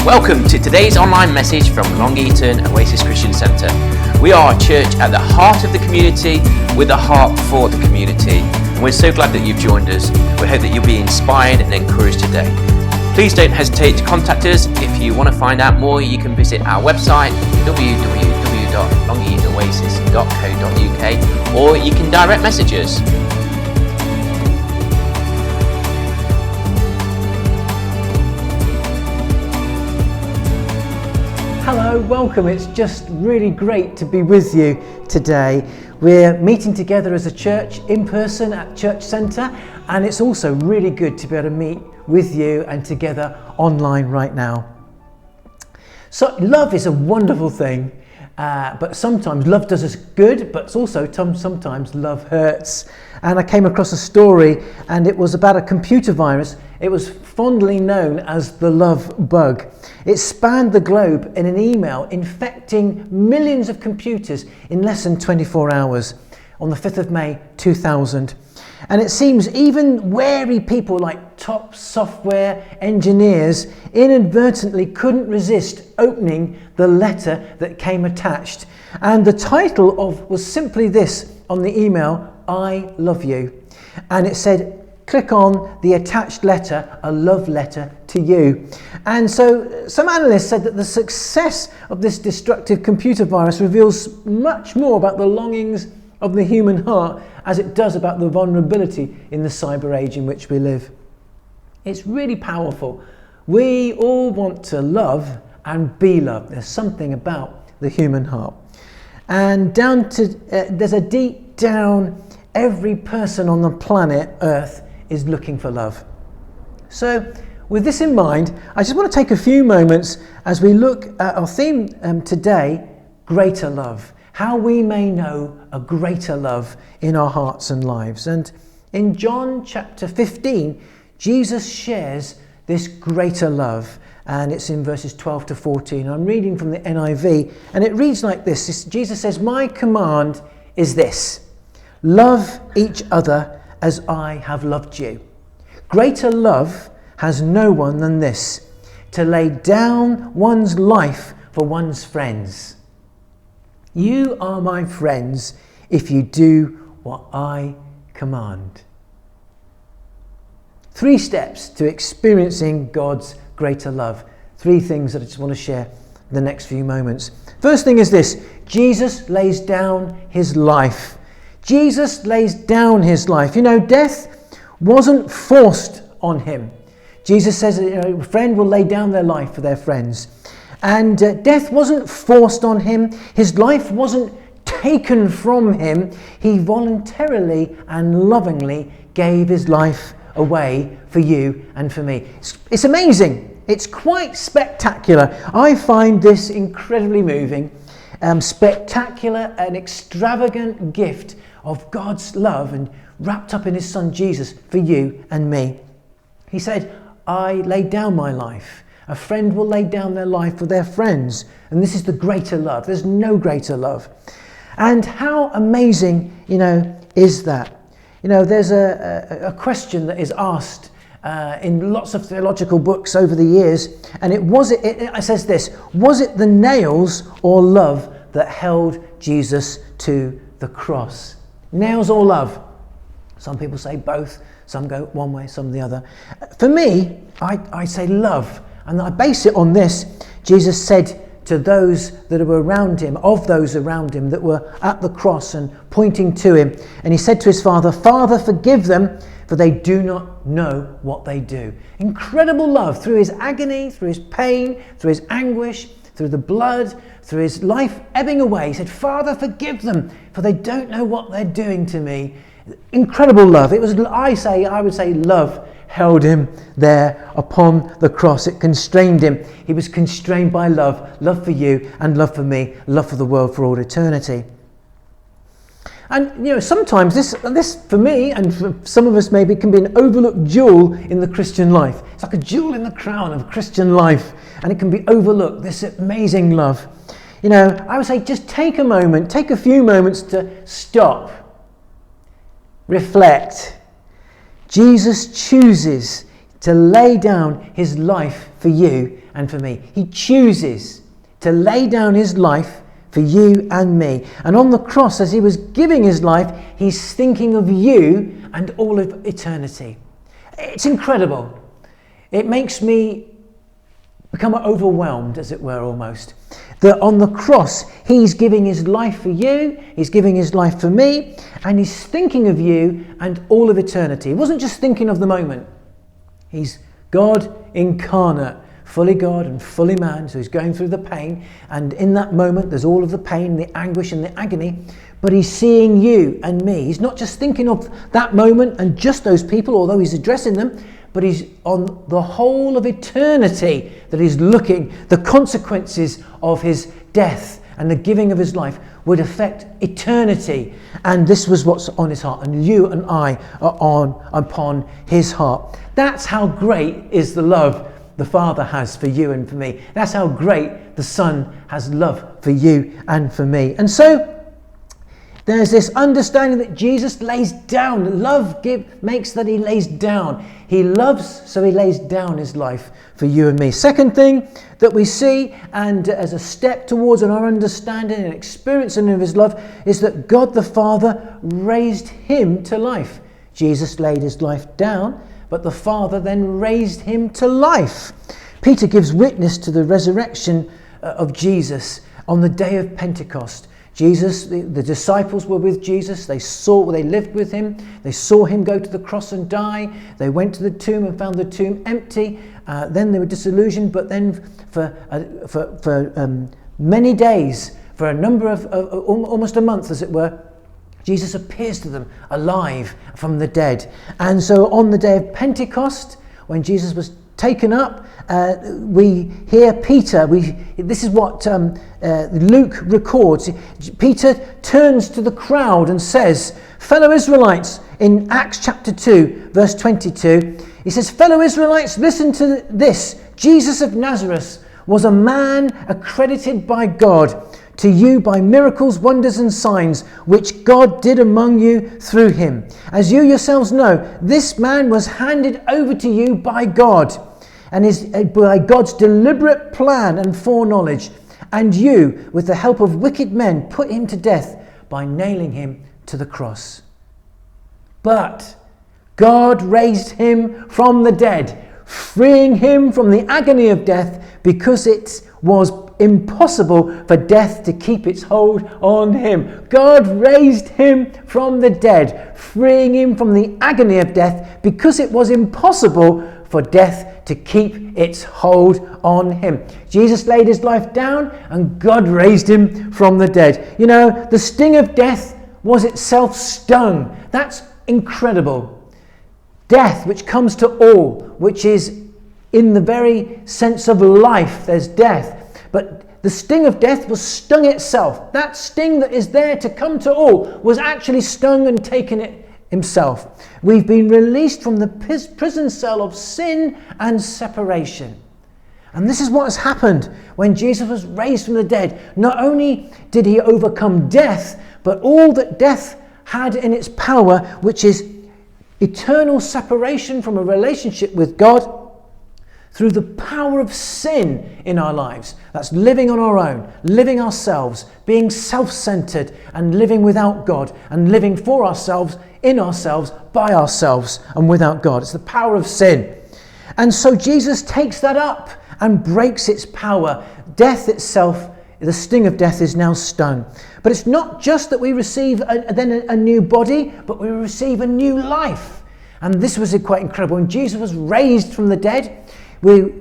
Welcome to today's online message from Long Eaton Oasis Christian Centre. We are a church at the heart of the community with a heart for the community. And we're so glad that you've joined us. We hope that you'll be inspired and encouraged today. Please don't hesitate to contact us. If you want to find out more, you can visit our website www.longeatonoasis.co.uk or you can direct message us. Hello, welcome. It's just really great to be with you today. We're meeting together as a church in person at Church Centre, and it's also really good to be able to meet with you and together online right now. So love is a wonderful thing, but sometimes love does us good, but also sometimes love hurts. And I came across a story, and it was about a computer virus. It was fondly known as the love bug. It spanned the globe in an email, infecting millions of computers in less than 24 hours on the 5th of May 2000. And it seems even wary people like top software engineers inadvertently couldn't resist opening the letter that came attached. And the title was simply this on the email: I love you. And it said, click on the attached letter, a love letter to you. And so some analysts said that the success of this destructive computer virus reveals much more about the longings of the human heart as it does about the vulnerability in the cyber age in which we live. It's really powerful. We all want to love and be loved. There's something about the human heart. And there's a deep down, every person on the planet Earth is looking for love. So with this in mind, I just want to take a few moments as we look at our theme today, greater love, how we may know a greater love in our hearts and lives. And in John chapter 15, Jesus shares this greater love, and it's in verses 12 to 14. I'm reading from the NIV, and it reads like this. Jesus says, "My command is this: love each other as I have loved you. Greater love has no one than this, to lay down one's life for one's friends. You are my friends if you do what I command." 3 steps to experiencing God's greater love. 3 things that I just want to share in the next few moments. First thing is this: Jesus lays down his life. Jesus lays down his life. You know, death wasn't forced on him. Jesus says that a friend will lay down their life for their friends. And death wasn't forced on him. His life wasn't taken from him. He voluntarily and lovingly gave his life away for you and for me. It's amazing. It's quite spectacular. I find this incredibly moving. Spectacular and extravagant gift of God's love and wrapped up in his son Jesus for you and me. He said, I laid down my life. A friend will lay down their life for their friends. And this is the greater love. There's no greater love. And how amazing, is that? There's a question that is asked in lots of theological books over the years. And it says this: was it the nails or love that held Jesus to the cross? Nails or love? Some people say both. Some go one way, some the other. For me, I say love. And I base it on this. Jesus said to those that were around him, of those around him that were at the cross and pointing to him, and he said to his Father, Father, forgive them, for they do not know what they do. Incredible love through his agony, through his pain, through his anguish, through the blood, through his life ebbing away. He said, Father, forgive them, for they don't know what they're doing to me. Incredible love. It was, I would say love held him there upon the cross. It constrained him. He was constrained by love for you and love for me, love for the world for all eternity. And sometimes this for me and for some of us maybe can be an overlooked jewel in the Christian life. It's like a jewel in the crown of Christian life, and it can be overlooked, this amazing love. I would say just take a few moments to stop, reflect. Jesus chooses to lay down his life for you and for me. He chooses to lay down his life for you and me. And on the cross, as he was giving his life, he's thinking of you and all of eternity. It's incredible. It makes me become overwhelmed, as it were, almost. That on the cross, he's giving his life for you, he's giving his life for me, and he's thinking of you and all of eternity. He wasn't just thinking of the moment. He's God incarnate, fully God and fully man, so he's going through the pain, and in that moment there's all of the pain, the anguish and the agony, but he's seeing you and me. He's not just thinking of that moment and just those people, although he's addressing them, but he's on the whole of eternity that he's looking. The consequences of his death and the giving of his life would affect eternity, and this was what's on his heart, and you and I are upon his heart. That's how great is the love the Father has for you and for me. That's how great the Son has love for you and for me. And so there's this understanding that Jesus lays down. Love makes that he lays down. He loves, so he lays down his life for you and me. Second thing that we see, and as a step towards our understanding and experiencing of his love, is that God the Father raised him to life. Jesus laid his life down, but the Father then raised him to life. Peter gives witness to the resurrection of Jesus on the day of Pentecost. Jesus, the disciples were with Jesus. They lived with him. They saw him go to the cross and die. They went to the tomb and found the tomb empty. Then they were disillusioned. But then for many days, for a number of almost a month, as it were, Jesus appears to them alive from the dead. And so on the day of Pentecost, when Jesus was taken up, we hear Peter. This is what Luke records. Peter turns to the crowd and says, fellow Israelites, in Acts chapter 2, verse 22, he says, fellow Israelites, listen to this. Jesus of Nazareth was a man accredited by God to you by miracles, wonders and signs, which God did among you through him. As you yourselves know, this man was handed over to you by God, and is by God's deliberate plan and foreknowledge. And you, with the help of wicked men, put him to death by nailing him to the cross. But God raised him from the dead, freeing him from the agony of death, because it was impossible for death to keep its hold on him. God raised him from the dead, freeing him from the agony of death, because it was impossible for death to keep its hold on him. Jesus laid his life down and God raised him from the dead. You know, the sting of death was itself stung. That's incredible. Death, which comes to all, which is in the very sense of life, there's death. But the sting of death was stung itself. That sting that is there to come to all was actually stung and taken it himself. We've been released from the prison cell of sin and separation. And this is what has happened when Jesus was raised from the dead. Not only did he overcome death, but all that death had in its power, which is eternal separation from a relationship with God, through the power of sin in our lives. That's living on our own, living ourselves, being self-centered and living without God, and living for ourselves, in ourselves, by ourselves, and without God. It's the power of sin. And so Jesus takes that up and breaks its power. Death itself, the sting of death, is now stung. But it's not just that we receive a new body, but we receive a new life. And this was quite incredible. When Jesus was raised from the dead,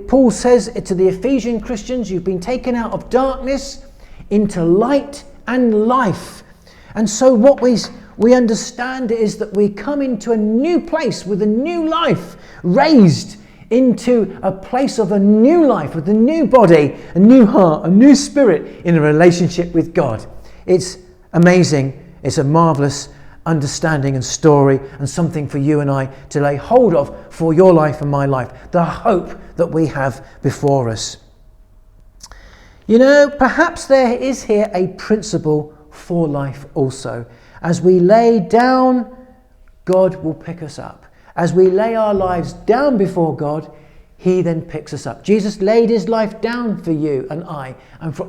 Paul says to the Ephesian Christians, you've been taken out of darkness into light and life. And so what we understand is that we come into a new place with a new life, raised into a place of a new life with a new body, a new heart, a new spirit in a relationship with God. It's amazing. It's a marvelous understanding and story, and something for you and I to lay hold of for your life and my life. The hope that we have before us. You know, perhaps there is here a principle for life also. As we lay down, God will pick us up. as we lay our lives down before God, he then picks us up. Jesus laid his life down for you and I, and for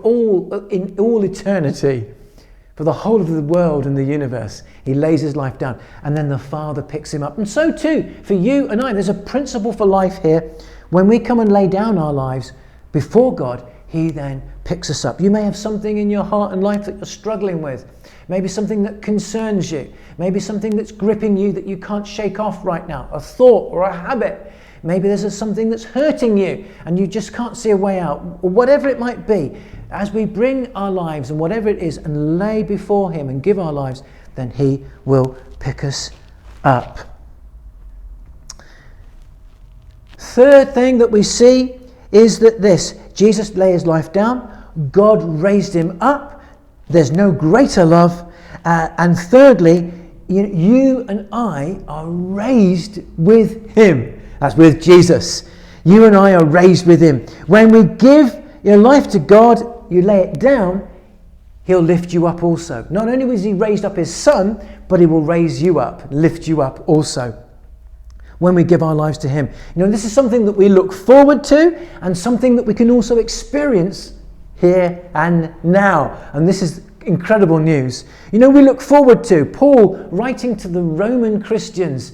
in all eternity, for the whole of the world and the universe. He lays his life down, and then the Father picks him up. And so too, for you and I, there's a principle for life here. When we come and lay down our lives before God, he then picks us up. You may have something in your heart and life that you're struggling with. Maybe something that concerns you. Maybe something that's gripping you that you can't shake off right now. A thought or a habit. Maybe there's something that's hurting you and you just can't see a way out. Or whatever it might be. As we bring our lives and whatever it is and lay before him and give our lives, then he will pick us up. Third thing that we see is that Jesus laid his life down. God raised him up. There's no greater love. And thirdly, you and I are raised with him. That's with Jesus. You and I are raised with him. When we give your life to God, you lay it down, he'll lift you up also. Not only was he raised up his son, but he will raise you up, lift you up also, when we give our lives to him. This is something that we look forward to and something that we can also experience here and now. And this is incredible news. We look forward to Paul writing to the Roman Christians,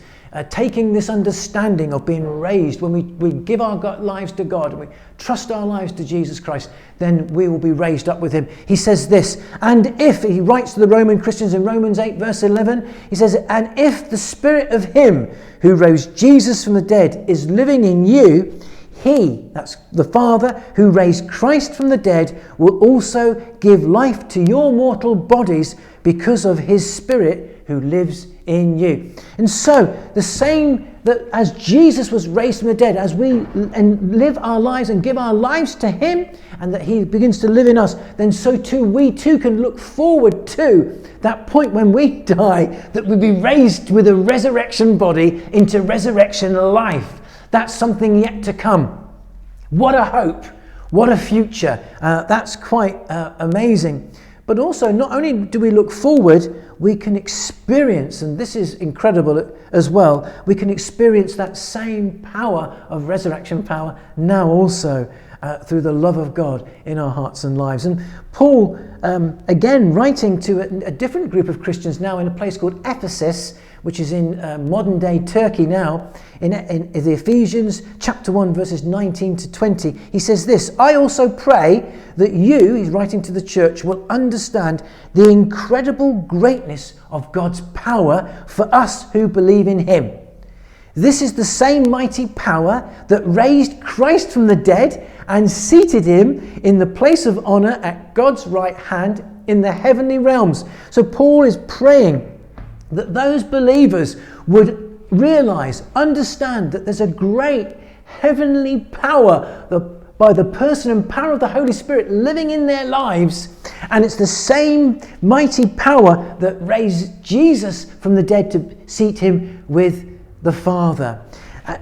taking this understanding of being raised. When we give our lives to God and we trust our lives to Jesus Christ, then we will be raised up with him. He says this, and if, he writes to the Roman Christians in Romans 8 verse 11, he says, and if the spirit of him who rose Jesus from the dead is living in you, he, that's the Father who raised Christ from the dead, will also give life to your mortal bodies because of his Spirit who lives in you. And so, the same that as Jesus was raised from the dead, as we live our lives and give our lives to him, and that he begins to live in us, then so too we too can look forward to that point when we die, that we'll be raised with a resurrection body into resurrection life. That's something yet to come. What a hope. What a future. That's quite amazing. But also, not only do we look forward, we can experience, and this is incredible as well, we can experience that same power of resurrection power now also through the love of God in our hearts and lives. And Paul, again, writing to a different group of Christians now in a place called Ephesus, which is in modern day Turkey now, in the Ephesians chapter 1 verses 19 to 20, he says this, I also pray that you, he's writing to the church, will understand the incredible greatness of God's power for us who believe in him. This is the same mighty power that raised Christ from the dead and seated him in the place of honor at God's right hand in the heavenly realms. So Paul is praying that those believers would realize, understand that there's a great heavenly power by the person and power of the Holy Spirit living in their lives. And it's the same mighty power that raised Jesus from the dead to seat him with the Father.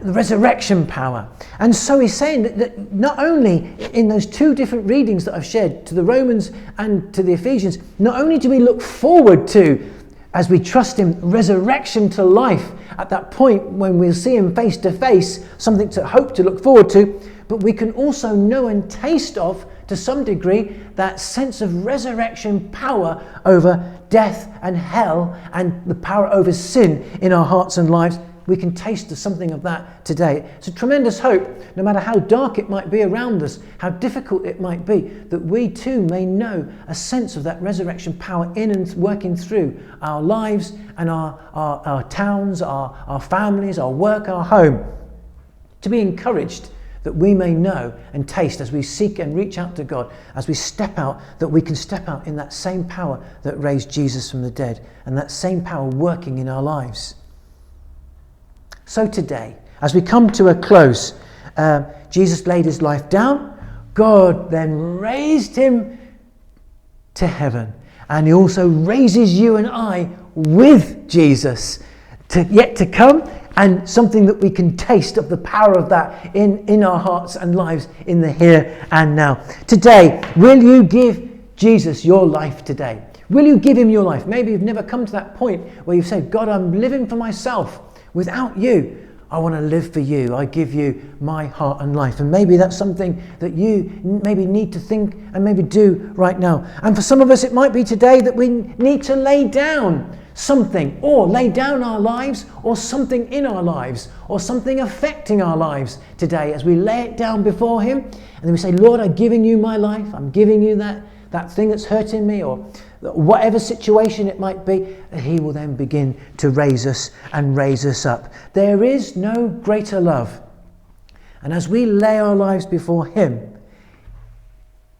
The resurrection power. And so he's saying that not only in those two different readings that I've shared to the Romans and to the Ephesians, not only do we look forward to, as we trust him, resurrection to life at that point when we'll see him face to face, something to hope to look forward to, but we can also know and taste of, to some degree, that sense of resurrection power over death and hell and the power over sin in our hearts and lives. We can taste of something of that today. It's a tremendous hope, no matter how dark it might be around us, how difficult it might be, that we too may know a sense of that resurrection power in and working through our lives and our towns, our families, our work, our home. To be encouraged that we may know and taste as we seek and reach out to God, as we step out, that we can step out in that same power that raised Jesus from the dead and that same power working in our lives. So today, as we come to a close, Jesus laid his life down. God then raised him to heaven. And he also raises you and I with Jesus yet to come, and something that we can taste of the power of that in our hearts and lives in the here and now. Today, will you give Jesus your life today? Will you give him your life? Maybe you've never come to that point where you've said, God, I'm living for myself. Without you, I want to live for you. I give you my heart and life. And maybe that's something that you maybe need to think and maybe do right now. And for some of us, it might be today that we need to lay down something, or lay down our lives, or something in our lives, or something affecting our lives today as we lay it down before him. And then we say, Lord, I'm giving you my life. I'm giving you that thing that's hurting me, or whatever situation it might be. And he will then begin to raise us and raise us up. There is no greater love. And as we lay our lives before him,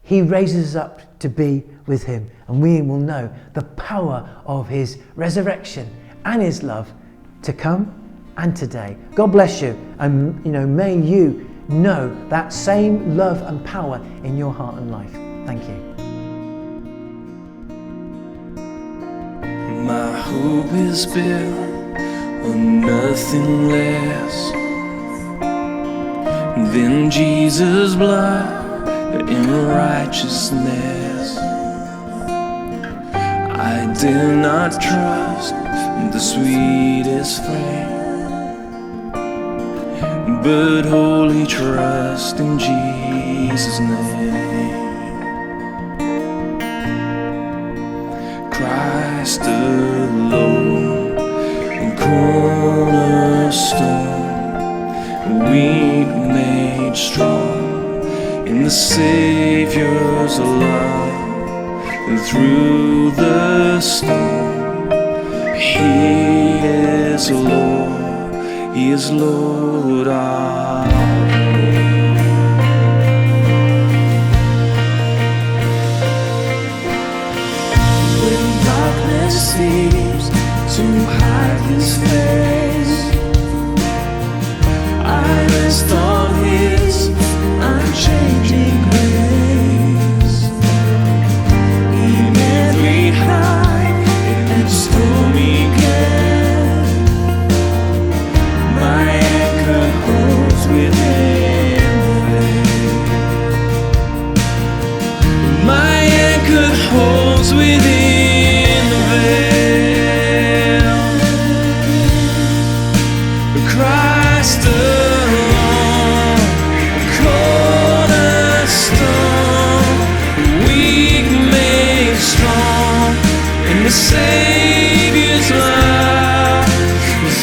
he raises us up to be with him. And we will know the power of his resurrection and his love to come and today. God bless you. And may you know that same love and power in your heart and life. Thank you. My hope is built on nothing less than Jesus' blood and righteousness. I dare not trust the sweetest frame, but wholly trust in Jesus' name. Christ alone, cornerstone, weak made strong in the Savior's love. And through the storm, he is Lord, he is Lord of seems to hide his face, I rest on his unchanging grace. He met me high in stormy gale, my anchor holds within faith. My anchor holds within. Christ alone, cornerstone, weak made strong in the Savior's love.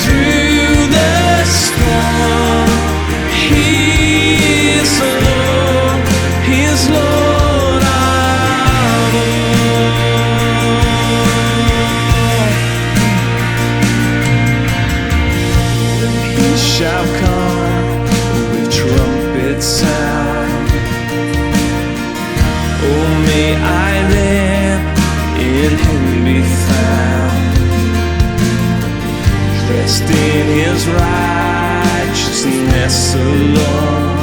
Through the storm, he is Lord, he is Lord of all. He shall come with trumpet sound. Oh, may I then in him be found, dressed in his righteousness alone.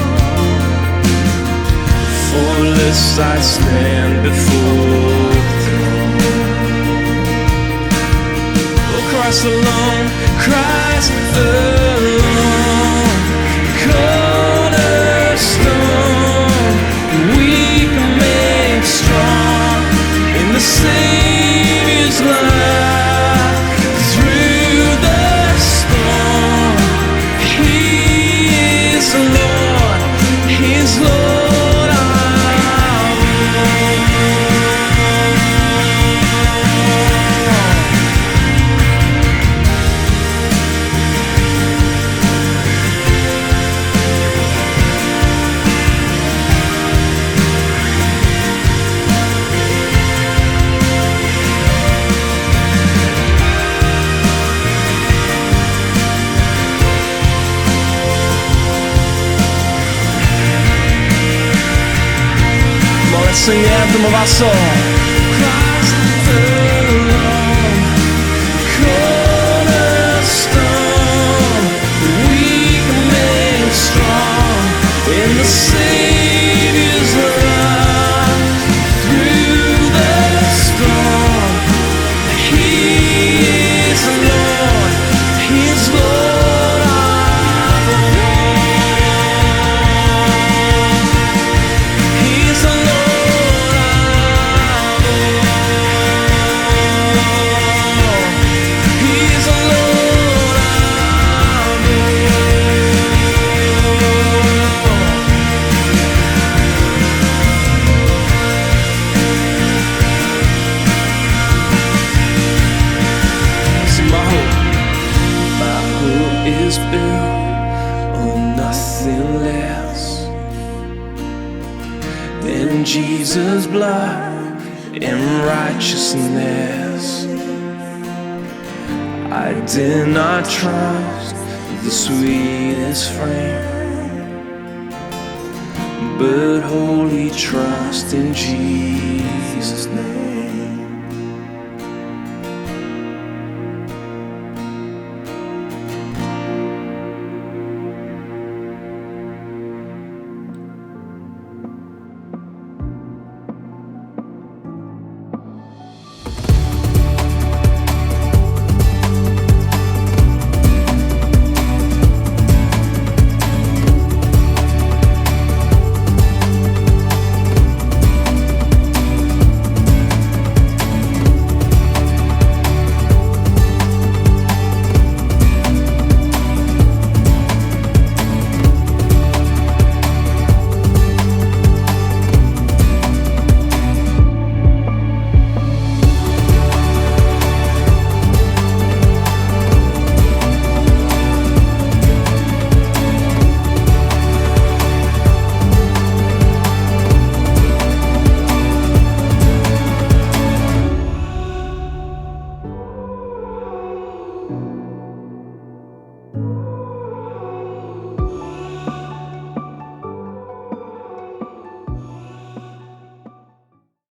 Faultless I stand before the throne. Oh, Christ alone, Christ alone, cornerstone, weak made strong in the Savior's love. Through the storm, he is Lord, he is Lord of let's sing the anthem of our song. Christ alone, cornerstone, weak made strong in the Savior's love. Through the storm, he is Lord, he is Lord of all. He's the Lord of all. in Jesus' blood, in righteousness. I did not trust the sweetest frame, but wholly trust in Jesus' name.